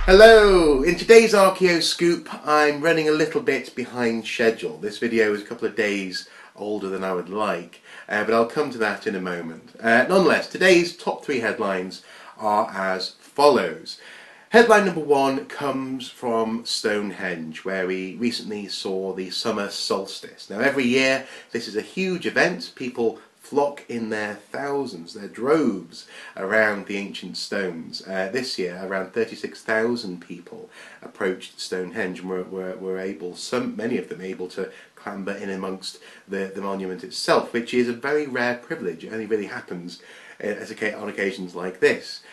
Hello! In today's Archaeoscoop I'm running a little bit behind schedule. This video is a couple of days older than I would like, but I'll come to that in a moment. Nonetheless, today's top three headlines are as follows. Headline number one comes from Stonehenge, where we recently saw the summer solstice. Now every year this is a huge event. People flock in their thousands, their droves, around the ancient stones. This year, around 36,000 people approached Stonehenge and were able, many of them, able to clamber in amongst the monument itself, which is a very rare privilege. It only really happens on occasions like this.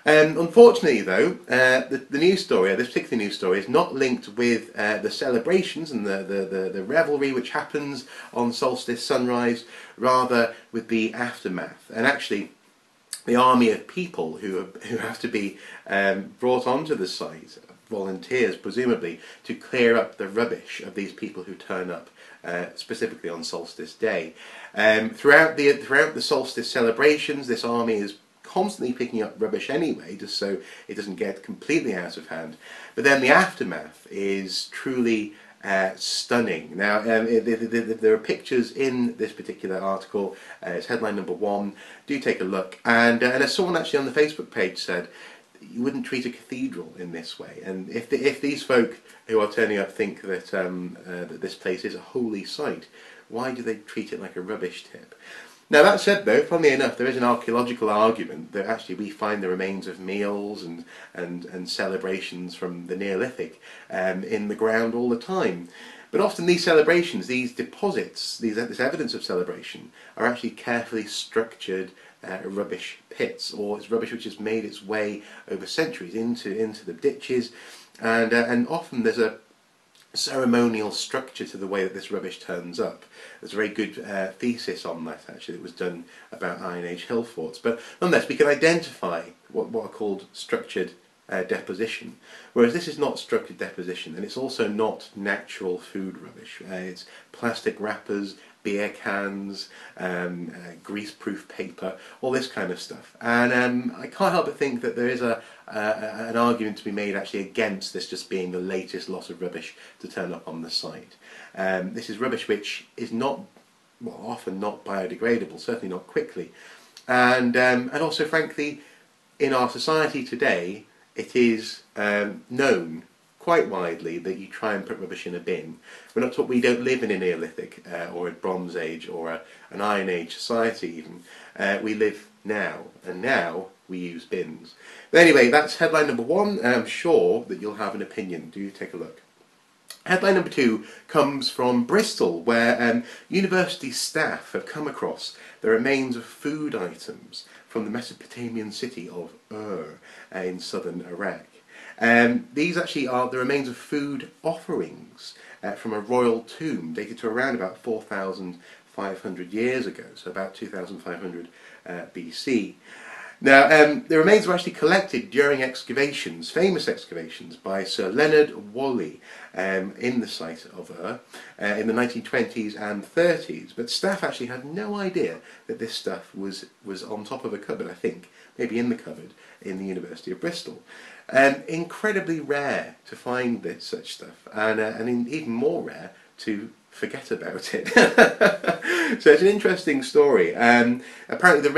Unfortunately though, the news story, this particular news story, is not linked with the celebrations and the revelry which happens on solstice sunrise, rather with the aftermath. And actually the army of people who have to be brought onto the site, volunteers presumably, to clear up the rubbish of these people who turn up specifically on solstice day. Throughout the solstice celebrations, this army is constantly picking up rubbish anyway, just so it doesn't get completely out of hand. But then the aftermath is truly stunning. Now, there are pictures in this particular article. It's headline number one. Do take a look. And as someone actually on the Facebook page said, you wouldn't treat a cathedral in this way. And if these folk who are turning up think that, that this place is a holy site, why do they treat it like a rubbish tip? Now that said though, funnily enough, there is an archaeological argument that actually we find the remains of meals and celebrations from the Neolithic in the ground all the time. But often these celebrations, these deposits, this evidence of celebration, are actually carefully structured rubbish pits, or it's rubbish which has made its way over centuries into the ditches, and often there's a ceremonial structure to the way that this rubbish turns up. There's a very good thesis on that actually that was done about Iron Age hill forts. But nonetheless, we can identify what are called structured deposition, whereas this is not structured deposition, and it's also not natural food rubbish. It's plastic wrappers, beer cans, greaseproof paper, all this kind of stuff. And I can't help but think that there is an argument to be made actually against this just being the latest lot of rubbish to turn up on the site. This is rubbish which is not, well, often not biodegradable, certainly not quickly. And also, frankly, in our society today, it is known quite widely that you try and put rubbish in a bin. We don't live in a Neolithic or a Bronze Age or an Iron Age society even. We live now, and now we use bins. But anyway, that's headline number one, and I'm sure that you'll have an opinion. Do take a look. Headline number two comes from Bristol, where university staff have come across the remains of food items from the Mesopotamian city of Ur in southern Iraq. These actually are the remains of food offerings from a royal tomb dated to around about 4,500 years ago, so about 2,500 BC. Now, the remains were actually collected during excavations, famous excavations, by Sir Leonard Whalley in the site of Ur in the 1920s and 30s. But staff actually had no idea that this stuff was on top of a cupboard, I think, maybe in the cupboard in the University of Bristol. Incredibly rare to find such stuff, and even more rare to forget about it. So it's an interesting story. Apparently the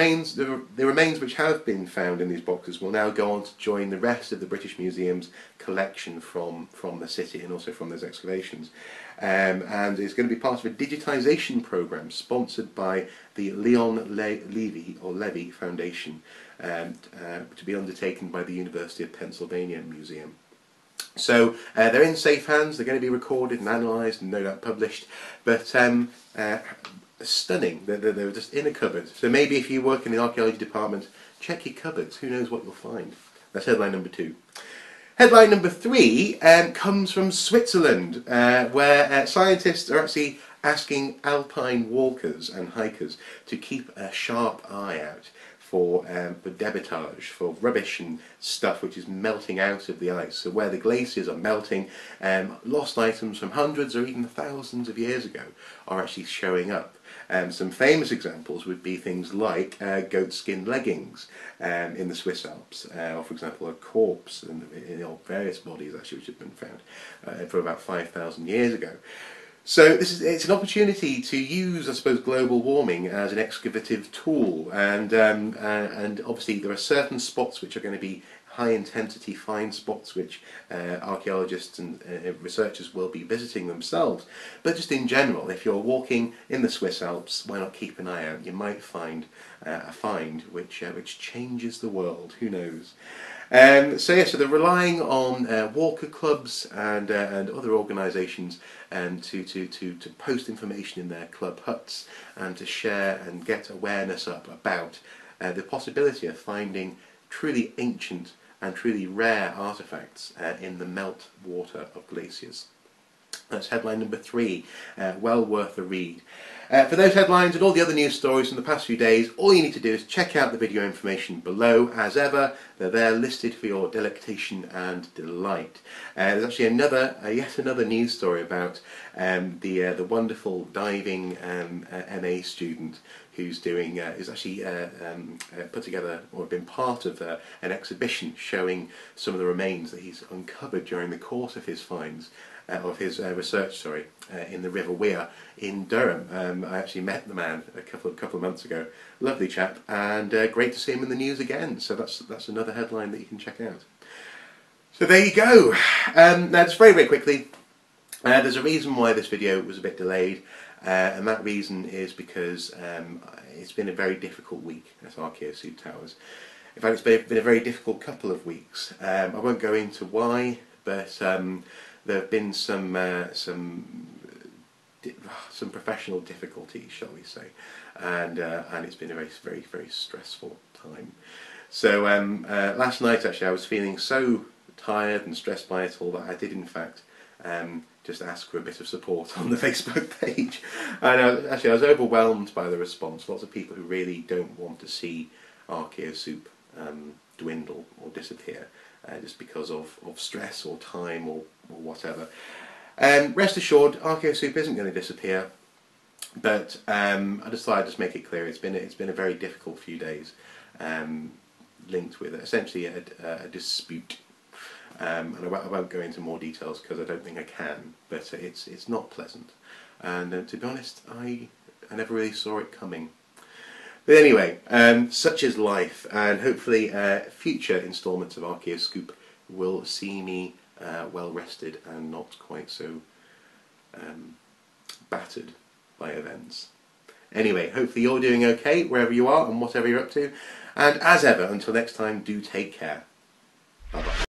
remains which have been found in these boxes will now go on to join the rest of the British Museum's collection from the city and also from those excavations. And it's going to be part of a digitisation programme sponsored by the Leon Levy Foundation, to be undertaken by the University of Pennsylvania Museum. So they're in safe hands. They're going to be recorded and analysed and no doubt published, but stunning. They're just in a cupboard. So maybe if you work in the archaeology department, check your cupboards. Who knows what you'll find. That's headline number two. Headline number three comes from Switzerland, where scientists are actually asking alpine walkers and hikers to keep a sharp eye out for debitage, for rubbish and stuff which is melting out of the ice. So where the glaciers are melting, lost items from hundreds or even thousands of years ago are actually showing up. Some famous examples would be things like goatskin leggings in the Swiss Alps, or for example a corpse in various bodies actually which have been found from about 5,000 years ago. So it's an opportunity to use, I suppose, global warming as an excavative tool, and obviously there are certain spots which are going to be high intensity find spots which archaeologists and researchers will be visiting themselves. But just in general, if you're walking in the Swiss Alps, why not keep an eye out? You might find a find which changes the world. Who knows? So they're relying on walker clubs and other organisations to post information in their club huts and to share and get awareness up about the possibility of finding truly ancient and truly rare artefacts in the melt water of glaciers. That's headline number 3, well worth a read. For those headlines and all the other news stories from the past few days, all you need to do is check out the video information below. As ever, they're there listed for your delectation and delight. There's actually yet another news story about the wonderful diving MA student who's actually put together or been part of an exhibition showing some of the remains that he's uncovered during the course of his finds. Of his research, in the River Wear in Durham. I actually met the man a couple of months ago. Lovely chap, and great to see him in the news again. So that's another headline that you can check out. So there you go. Now just very quickly, there's a reason why this video was a bit delayed, and that reason is because it's been a very difficult week at Archaeoscoop Towers. In fact, it's been a very difficult couple of weeks. I won't go into why, but there have been some professional difficulties, shall we say, and it's been a very stressful time. So last night actually I was feeling so tired and stressed by it all that I did in fact just ask for a bit of support on the Facebook page, and I was overwhelmed by the response. Lots of people who really don't want to see Archaeoscoop dwindle or disappear just because of stress or time or whatever. Rest assured, Archaeoscoop isn't going to disappear, but I just thought I'd just make it clear it's been a very difficult few days, linked with essentially a dispute. And I won't go into more details because I don't think I can, but it's not pleasant, and to be honest, I never really saw it coming. But anyway, such is life, and hopefully future instalments of Archaeoscoop will see me well rested and not quite so battered by events. Anyway, hopefully you're doing okay wherever you are and whatever you're up to, and as ever, until next time, do take care. Bye bye.